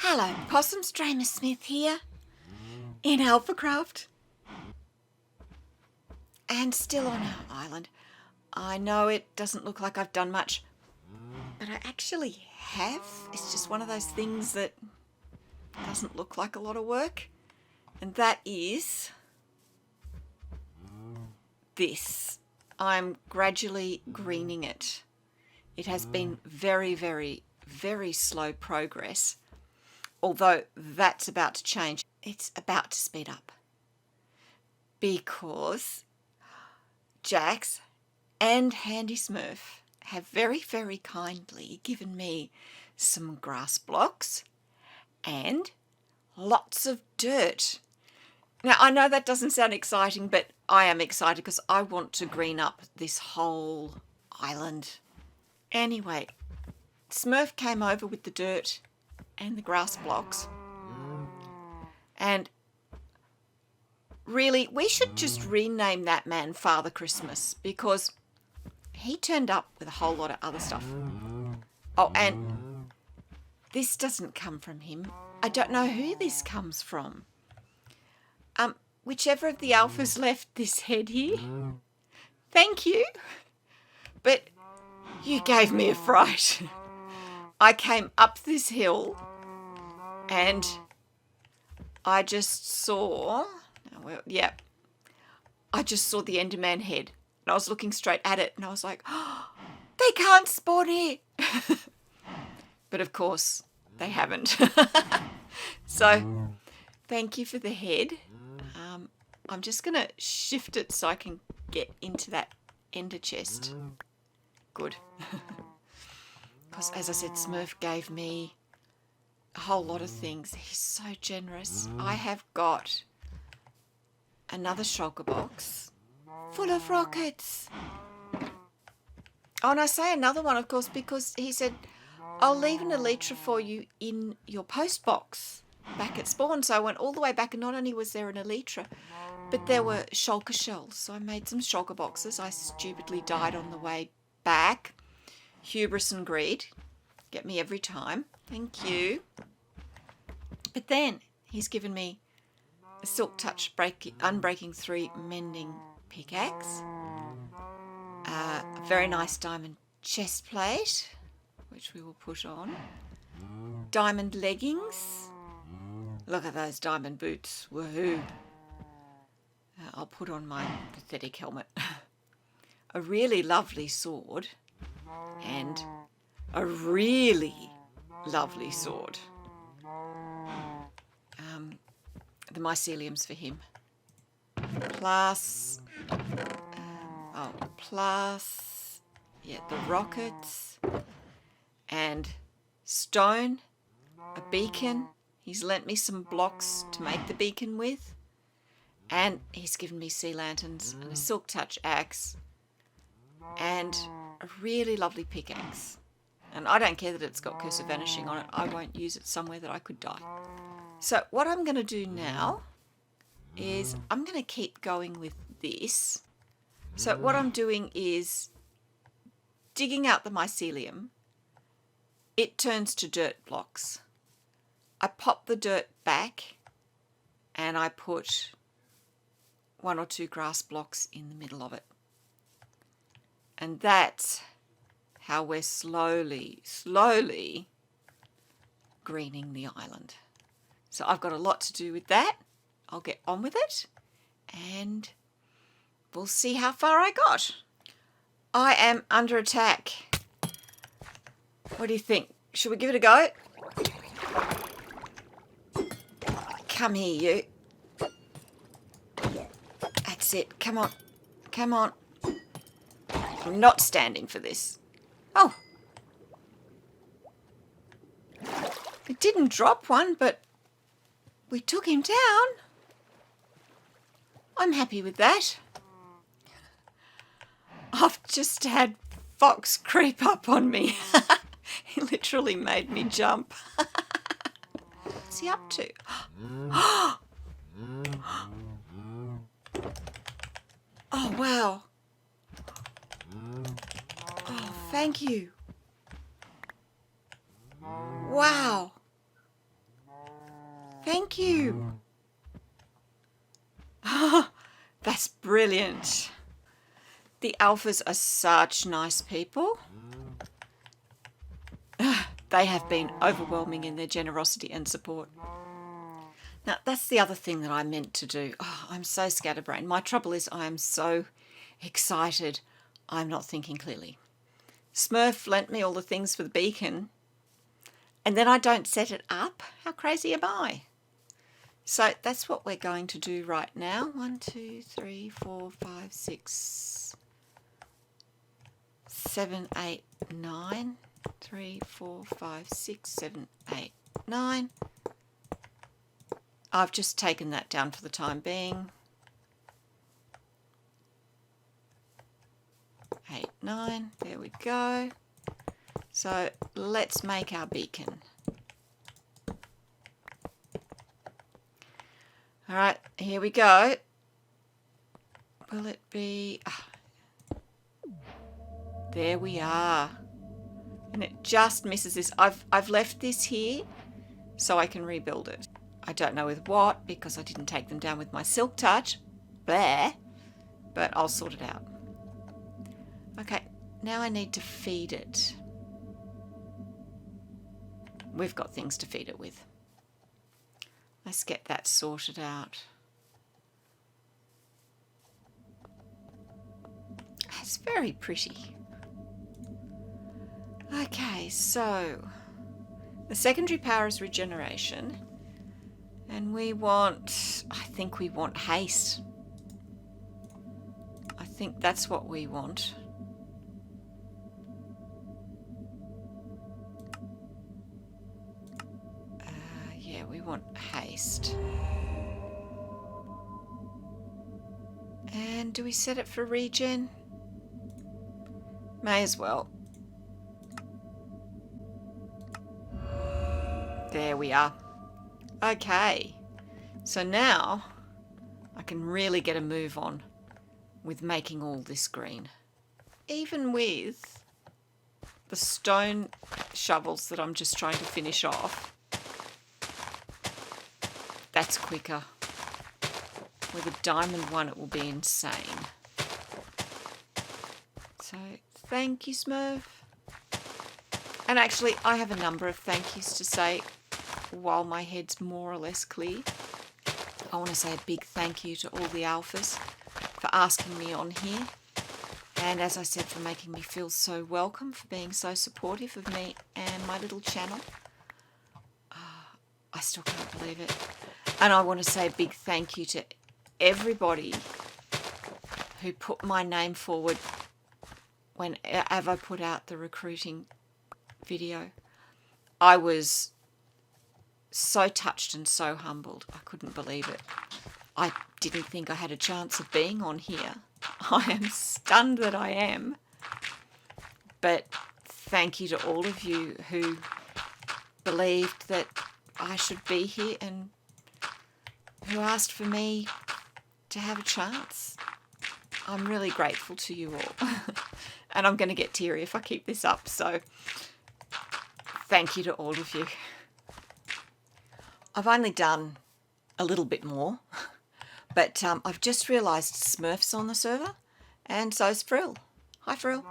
Hello, Possum's Dreymasmith here in Alphacraft and still on our island. I know it doesn't look like I've done much, but I actually have. It's just one of those things that doesn't look like a lot of work, and that is this. I'm gradually greening it. It has been very, very, very slow progress. Although that's about to change. It's about to speed up because Jjaaxx and Handy Smurf have very, very kindly given me some grass blocks and lots of dirt. Now, I know that doesn't sound exciting, but I am excited because I want to green up this whole island. Anyway, Smurf came over with the dirt and the grass blocks, and really we should just rename that man Father Christmas because he turned up with a whole lot of other stuff. Oh, and this doesn't come from him. I don't know who this comes from. Whichever of the alphas left this head here, thank you, but you gave me a fright. I came up this hill and I just saw, I just saw the Enderman head and I was looking straight at it and I was like, oh, they can't spawn here. But of course they haven't. So thank you for the head. I'm just going to shift it so I can get into that ender chest. Good. Because as I said, Smurf gave me a whole lot of things. He's so generous. I have got another shulker box full of rockets. Oh, and I say another one, of course, because he said, I'll leave an elytra for you in your post box back at spawn. So I went all the way back, and not only was there an elytra, but there were shulker shells. So I made some shulker boxes. I stupidly died on the way back. Hubris and greed get me every time. Thank you. But then he's given me a Silk Touch Unbreaking 3 Mending Pickaxe, a very nice diamond chest plate, which we will put on, diamond leggings. Look at those diamond boots. Woohoo. I'll put on my pathetic helmet. A really lovely sword. And a really lovely sword. The mycelium's for him. Plus, the rockets and stone, a beacon. He's lent me some blocks to make the beacon with. And he's given me sea lanterns and a Silk Touch axe and a really lovely pickaxe. And I don't care that it's got Curse of Vanishing on it. I won't use it somewhere that I could die. So what I'm going to do now is I'm going to keep going with this. So what I'm doing is digging out the mycelium. It turns to dirt blocks. I pop the dirt back and I put 1 or 2 grass blocks in the middle of it. And that's how we're slowly greening the island. So I've got a lot to do with that. I'll get on with it and we'll see how far I got. I am under attack. What do you think? Should we give it a go? Come here, you. That's it. Come on. Come on. I'm not standing for this. Oh. It didn't drop one, but we took him down. I'm happy with that. I've just had Fox creep up on me. He literally made me jump. What's he up to? Oh, wow. Oh, thank you. Wow. Thank you. That's brilliant. The alphas are such nice people. They have been overwhelming in their generosity and support. Now, that's the other thing that I meant to do. Oh, I'm so scatterbrained. My trouble is I am so excited. I'm not thinking clearly. Smurf lent me all the things for the beacon, and then I don't set it up. How crazy am I? So that's what we're going to do right now. 1, 2, 3, 4, 5, 6, 7, 8, 9. 3, 4, 5, 6, 7, 8, 9. I've just taken that down for the time being. 8, 9. There we go. So let's make our beacon. All right, here we go. Will it be... there we are. And it just misses this. I've left this here so I can rebuild it. I don't know with what, because I didn't take them down with my silk touch. Bleh. But I'll sort it out. Okay, now I need to feed it. We've got things to feed it with. Let's get that sorted out. It's very pretty. Okay, so the secondary power is regeneration, and we want, I think we want haste. I think that's what we want. Yeah, we want haste. And do we set it for regen? May as well. There we are. Okay, so now I can really get a move on with making all this green. Even with the stone shovels that I'm just trying to finish off, that's quicker. With a diamond one, it will be insane. So thank you, Smurf. And actually, I have a number of thank yous to say while my head's more or less clear. I want to say a big thank you to all the alphas for asking me on here. And as I said, for making me feel so welcome, for being so supportive of me and my little channel. I still can't believe it. And I want to say a big thank you to everybody who put my name forward whenever I put out the recruiting video. I was so touched and so humbled. I couldn't believe it. I didn't think I had a chance of being on here. I am stunned that I am. But thank you to all of you who believed that I should be here and who asked for me to have a chance. I'm really grateful to you all. And I'm going to get teary if I keep this up. So thank you to all of you. I've only done a little bit more, but I've just realised Smurf's on the server, and so's Frill. Hi, Frill.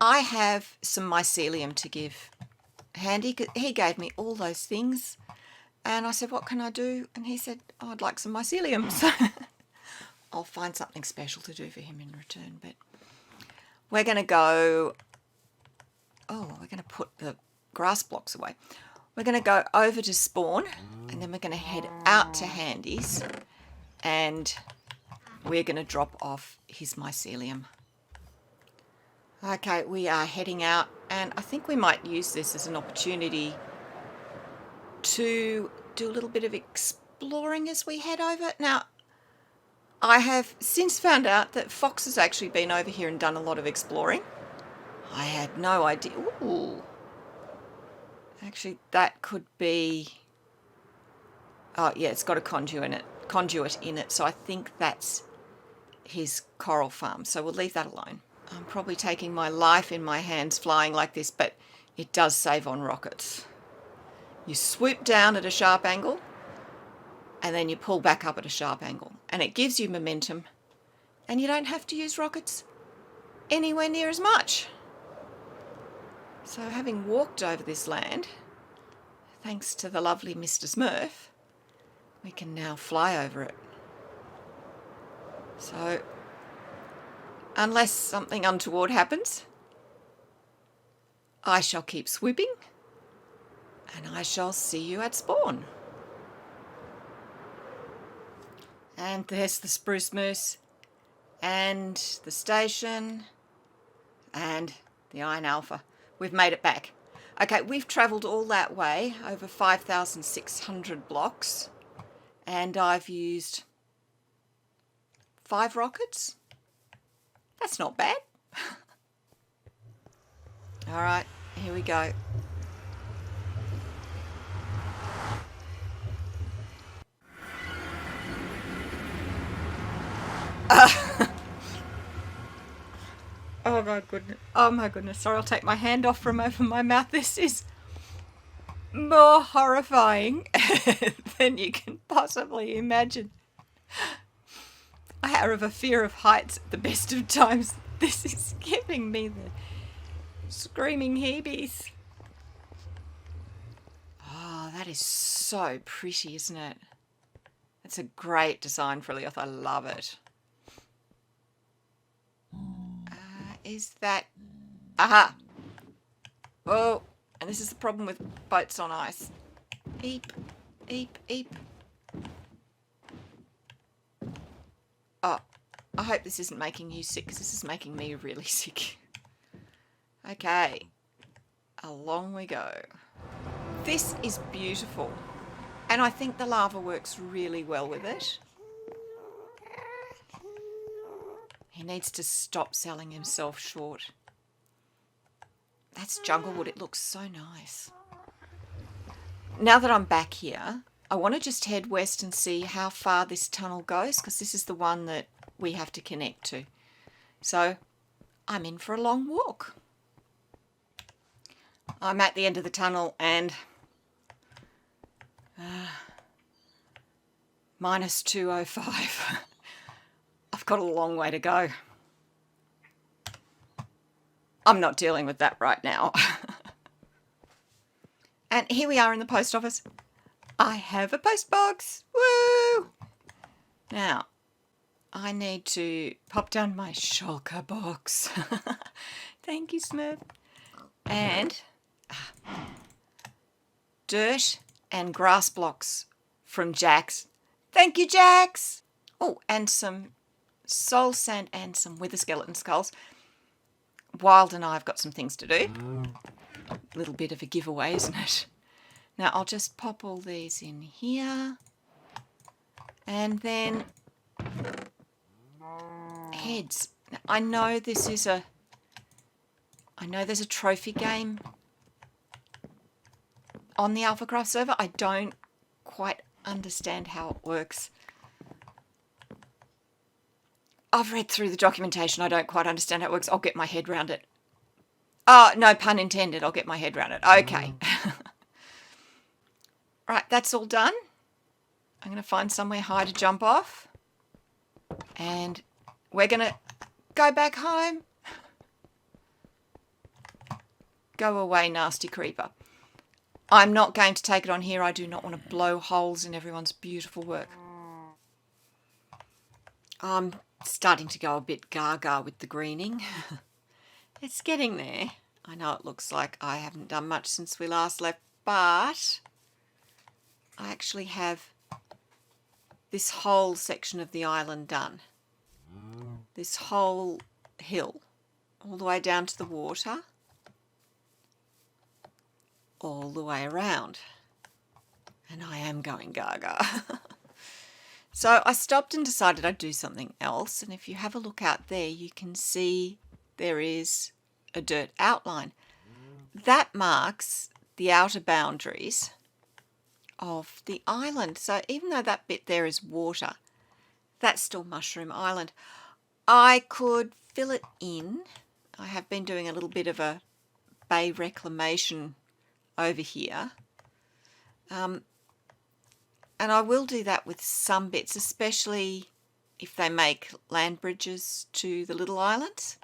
I have some mycelium to give Handy. He gave me all those things, and I said, what can I do? And he said, oh, I'd like some mycelium. So I'll find something special to do for him in return. But we're going to go... oh, we're going to put the grass blocks away. We're going to go over to spawn, and then we're going to head out to Handy's, and we're going to drop off his mycelium. Okay, we are heading out, and I think we might use this as an opportunity to do a little bit of exploring as we head over. Now, I have since found out that Fox has actually been over here and done a lot of exploring. I had no idea. Ooh. Actually, that could be... oh, yeah, it's got a conduit in it. So I think that's his coral farm. So we'll leave that alone. I'm probably taking my life in my hands flying like this, but it does save on rockets. You swoop down at a sharp angle and then you pull back up at a sharp angle, and it gives you momentum, and you don't have to use rockets anywhere near as much. So having walked over this land, thanks to the lovely Mr. Smurf, we can now fly over it. So unless something untoward happens, I shall keep swooping, and I shall see you at spawn. And there's the spruce moose, and the station, and the iron alpha. We've made it back. Okay, we've travelled all that way, over 5,600 blocks, and I've used 5 rockets. That's not bad. All right, here we go. Oh my goodness. Oh my goodness. Sorry, I'll take my hand off from over my mouth. This is more horrifying than you can possibly imagine. I have a fear of heights at the best of times. This is giving me the screaming heebies. Oh, that is so pretty, isn't it? It's a great design for Leoth. I love it. Is that... Aha! Oh, and this is the problem with boats on ice. Eep, eep, eep. Oh, I hope this isn't making you sick, because this is making me really sick. Okay, along we go. This is beautiful, and I think the lava works really well with it. He needs to stop selling himself short. That's jungle wood. It looks so nice. Now that I'm back here, I want to just head west and see how far this tunnel goes, because this is the one that we have to connect to. So I'm in for a long walk. I'm at the end of the tunnel and minus 205. I've got a long way to go. I'm not dealing with that right now. And here we are in the post office. I have a post box. Woo! Now, I need to pop down my shulker box. Thank you, Smurf. And dirt and grass blocks from Jjaaxx. Thank you, Jjaaxx. Oh, and some soul sand and some wither skeleton skulls. Wild and I have got some things to do. A little bit of a giveaway, isn't it? Now I'll just pop all these in here. And then heads. Now, I know there's a trophy game on the AlphaCraft server. I don't quite understand how it works. I've read through the documentation. I don't quite understand how it works. I'll get my head around it. Oh, no pun intended. I'll get my head around it. Okay. Right, that's all done. I'm going to find somewhere high to jump off. And we're going to go back home. Go away, nasty creeper. I'm not going to take it on here. I do not want to blow holes in everyone's beautiful work. I'm starting to go a bit gaga with the greening. It's getting there. I know it looks like I haven't done much since we last left, but I actually have this whole section of the island done. This whole hill, all the way down to the water, all the way around. And I am going gaga. So I stopped and decided I'd do something else. And if you have a look out there, you can see there is a dirt outline. That marks the outer boundaries of the island. So even though that bit there is water, that's still Mushroom Island. I could fill it in. I have been doing a little bit of a bay reclamation over here. And I will do that with some bits, especially if they make land bridges to the little islands.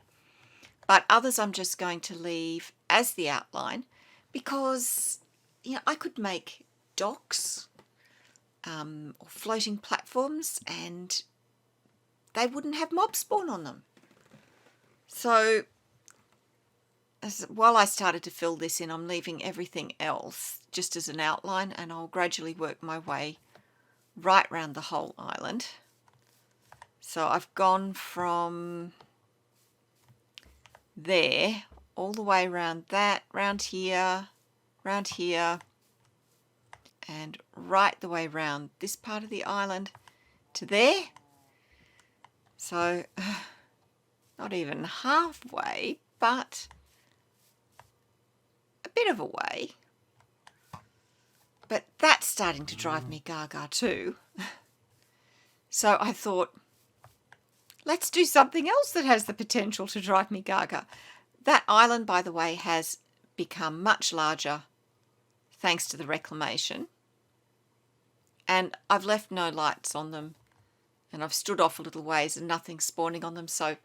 But others I'm just going to leave as the outline because, you know, I could make docks or floating platforms and they wouldn't have mob spawn on them. So while I started to fill this in, I'm leaving everything else just as an outline, and I'll gradually work my way right round the whole island. So I've gone from there all the way around that, round here, and right the way round this part of the island to there. So not even halfway, but a bit of a way. But that's starting to drive me gaga too. So I thought, let's do something else that has the potential to drive me gaga. That island, by the way, has become much larger thanks to the reclamation. And I've left no lights on them. And I've stood off a little ways and nothing's spawning on them. So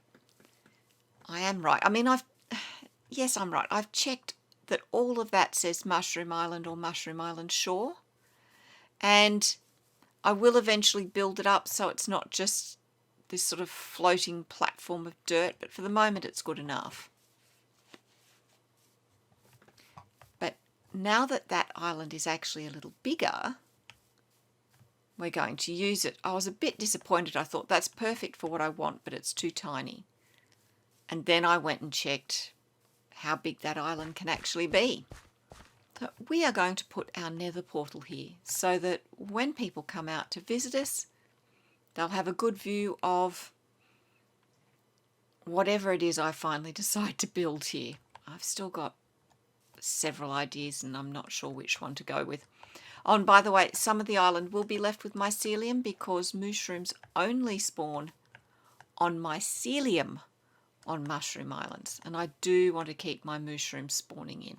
I am right. I mean, yes, I'm right. I've checked that all of that says Mushroom Island or Mushroom Island Shore. And I will eventually build it up so it's not just this sort of floating platform of dirt, but for the moment it's good enough. But now that that island is actually a little bigger, we're going to use it. I was a bit disappointed. I thought that's perfect for what I want, but it's too tiny. And then I went and checked how big that island can actually be. So we are going to put our nether portal here so that when people come out to visit us, they'll have a good view of whatever it is I finally decide to build here. I've still got several ideas and I'm not sure which one to go with. Oh, and by the way, some of the island will be left with mycelium because mushrooms only spawn on mycelium on mushroom islands. And I do want to keep my mushrooms spawning in.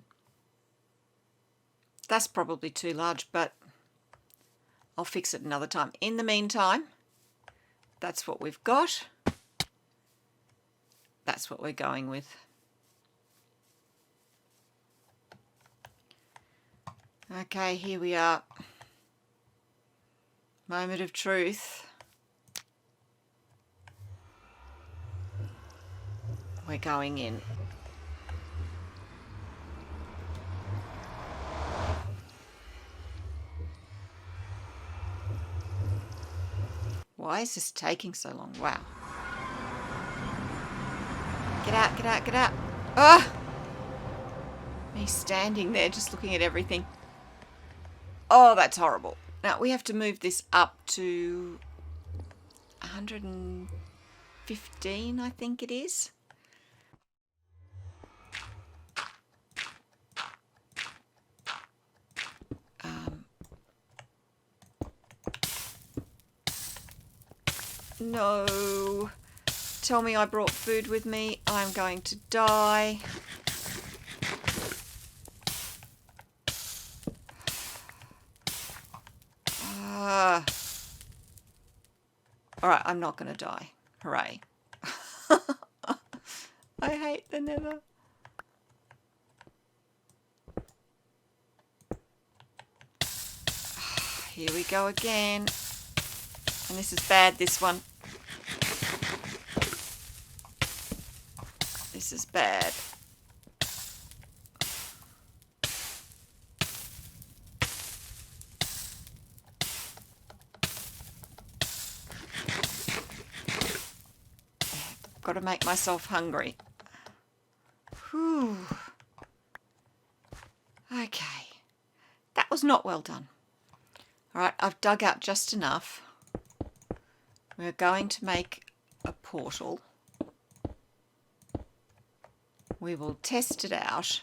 That's probably too large, but I'll fix it another time. In the meantime, that's what we've got. That's what we're going with. Okay, here we are. Moment of truth. We're going in. Why is this taking so long? Wow. Get out, get out, get out. Ah! Me standing there just looking at everything. Oh, that's horrible. Now we have to move this up to 115, I think it is. No. Tell me I brought food with me. I'm going to die. All right, I'm not going to die. Hooray. I hate the nether. Here we go again. And this is bad, this one. This is bad. Got to make myself hungry. Whew. Okay. That was not well done. All right, I've dug out just enough. We're going to make a portal. We will test it out.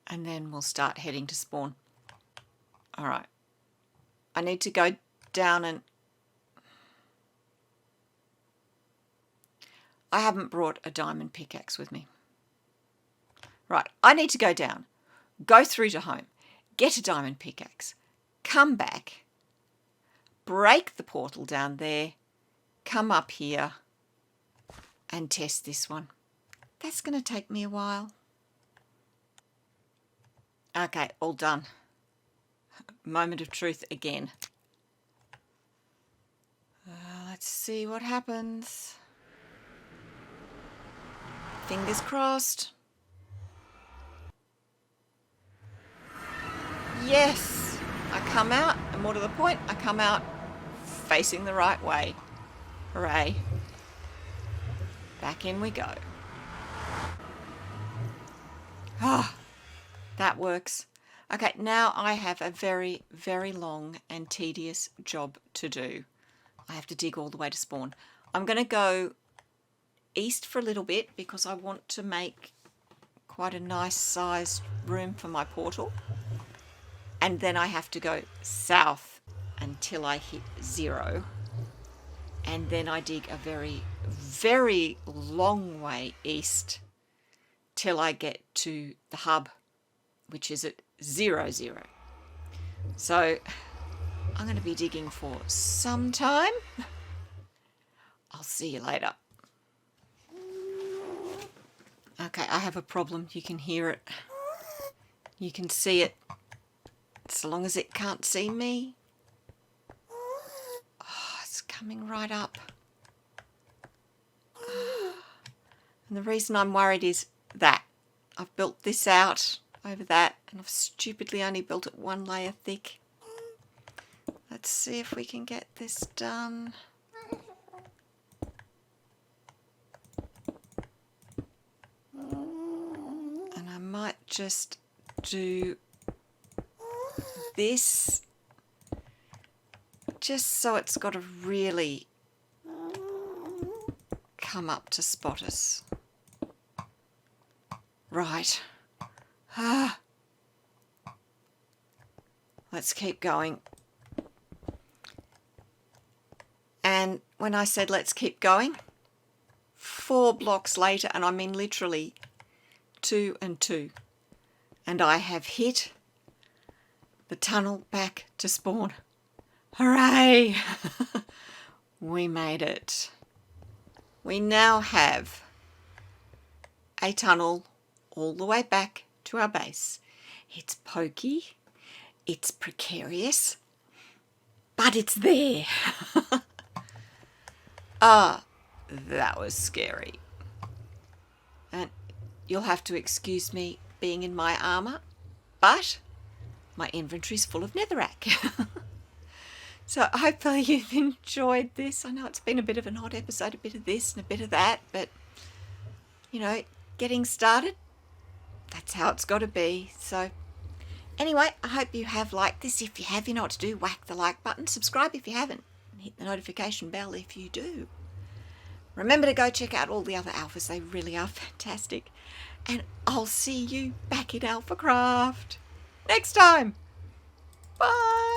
And then we'll start heading to spawn. All right. I need to go down and... I haven't brought a diamond pickaxe with me. Right, I need to go down, go through to home, get a diamond pickaxe, come back, break the portal down there, come up here and test this one. That's going to take me a while. Okay, all done. Moment of truth again. Let's see what happens. Fingers crossed. Yes, I come out, and more to the point, I come out facing the right way. Hooray. Back in we go. Ah, that works. Okay, now I have a very, very long and tedious job to do. I have to dig all the way to spawn. I'm going to go east for a little bit because I want to make quite a nice sized room for my portal. And then I have to go south until I hit 0. And then I dig a very, very long way east till I get to the hub, which is at 0, 0. So I'm going to be digging for some time. I'll see you later. Okay, I have a problem. You can hear it. You can see it. So long as it can't see me. Oh, it's coming right up. And the reason I'm worried is that I've built this out over that, and I've stupidly only built it 1 layer thick. Let's see if we can get this done. And I might just do this just so it's got to really come up to spot us. Right. Let's keep going. And when I said let's keep going, 4 blocks later, and I mean literally 2 and 2, and I have hit the tunnel back to spawn. Hooray! We made it. We now have a tunnel all the way back to our base. It's pokey, it's precarious, but it's there. That was scary. And you'll have to excuse me being in my armour, but my inventory's full of netherrack. So hopefully you've enjoyed this. I know it's been a bit of an odd episode, a bit of this and a bit of that, but you know, getting started, that's how it's got to be. So anyway, I hope you have liked this. If you have, you know what to do. Whack the like button, subscribe if you haven't, and hit the notification bell if you do. Remember to go check out all the other alphas. They really are fantastic. And I'll see you back in AlphaCraft next time. Bye.